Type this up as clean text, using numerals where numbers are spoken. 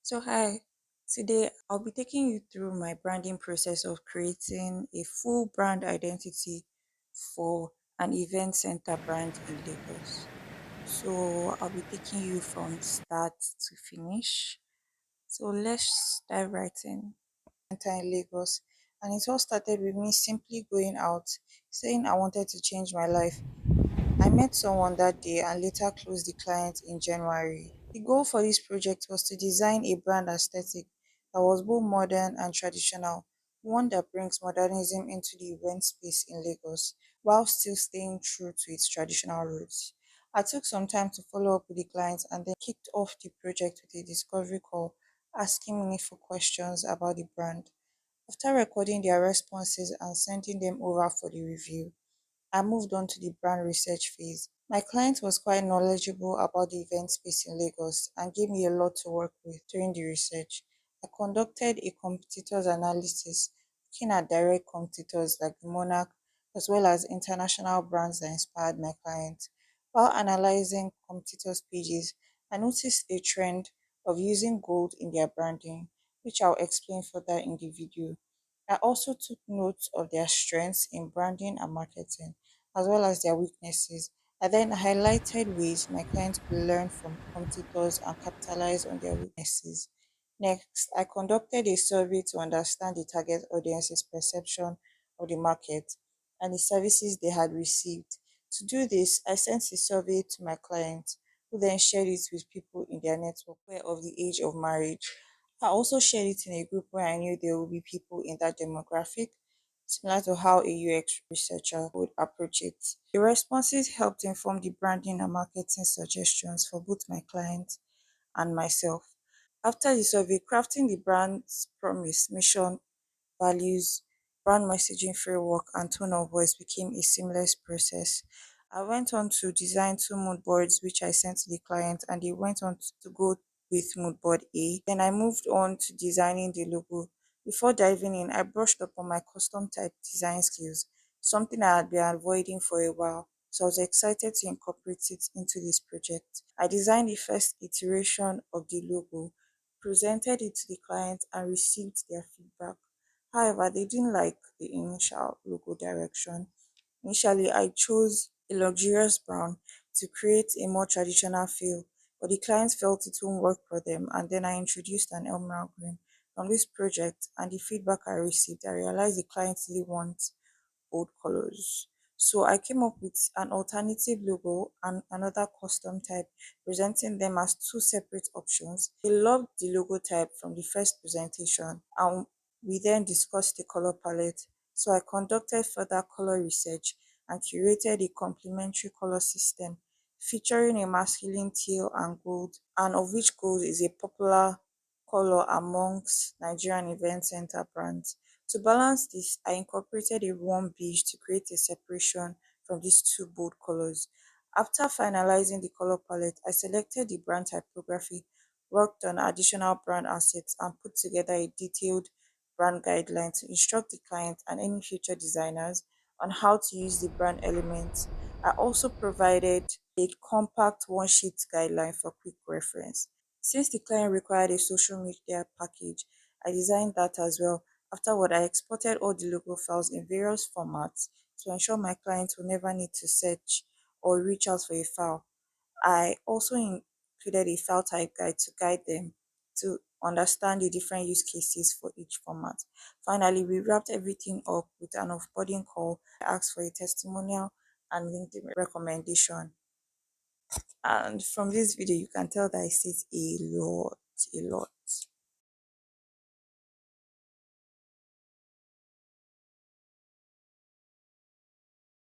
So, hi, today I'll be taking you through my branding process of creating a full brand identity for an event center brand in Lagos. So, I'll be taking you from start to finish. So, let's dive right in. Center in Lagos, and it all started with me simply going out, saying I wanted to change my life. I met someone that day and later closed the client in January. The goal for this project was to design a brand aesthetic that was both modern and traditional, one that brings modernism into the event space in Lagos while still staying true to its traditional roots. I took some time to follow up with the clients and then kicked off the project with a discovery call, asking meaningful questions about the brand. After recording their responses and sending them over for the review, I moved on to the brand research phase. My client was quite knowledgeable about the event space in Lagos and gave me a lot to work with during the research. I conducted a competitors analysis, looking at direct competitors like the Monarch, as well as international brands that inspired my client. While analyzing competitors' pages, I noticed a trend of using gold in their branding, which I'll explain further in the video. I also took notes of their strengths in branding and marketing as well as their weaknesses. I then highlighted ways my clients could learn from competitors and capitalize on their weaknesses. Next, I conducted a survey to understand the target audience's perception of the market and the services they had received. To do this, I sent the survey to my clients, who then shared it with people in their network who were of the age of marriage. I also shared it in a group where I knew there would be people in that demographic, similar to how a UX researcher would approach it. The responses helped inform the branding and marketing suggestions for both my clients and myself. After the survey, crafting the brand's promise, mission, values, brand messaging framework, and tone of voice became a seamless process. I went on to design two mood boards, which I sent to the client, and they went on to go with mood board A. Then I moved on to designing the logo. Before diving in, I brushed up on my custom type design skills, something I had been avoiding for a while. So I was excited to incorporate it into this project. I designed the first iteration of the logo, presented it to the client, and received their feedback. However, they didn't like the initial logo direction. Initially, I chose a luxurious brown to create a more traditional feel, but the client felt it won't work for them, and then I introduced an emerald green. From this project and the feedback I received, I realized the client really wants bold colors. So I came up with an alternative logo and another custom type, presenting them as two separate options. They loved the logo type from the first presentation, and we then discussed the color palette. So I conducted further color research and curated a complementary color system featuring a masculine teal and gold, and of which gold is a popular color amongst Nigerian event center brands. To balance this, I incorporated a warm beige to create a separation from these two bold colors. After finalizing the color palette, I selected the brand typography, worked on additional brand assets, and put together a detailed brand guideline to instruct the client and any future designers on how to use the brand elements. I also provided a compact one sheet guideline for quick reference. Since the client required a social media package, I designed that as well. Afterward, I exported all the logo files in various formats to ensure my clients will never need to search or reach out for a file. I also included a file type guide to guide them to understand the different use cases for each format. Finally, we wrapped everything up with an offboarding call. I asked for a testimonial and LinkedIn recommendation. And from this video, you can tell that I said a lot, a lot.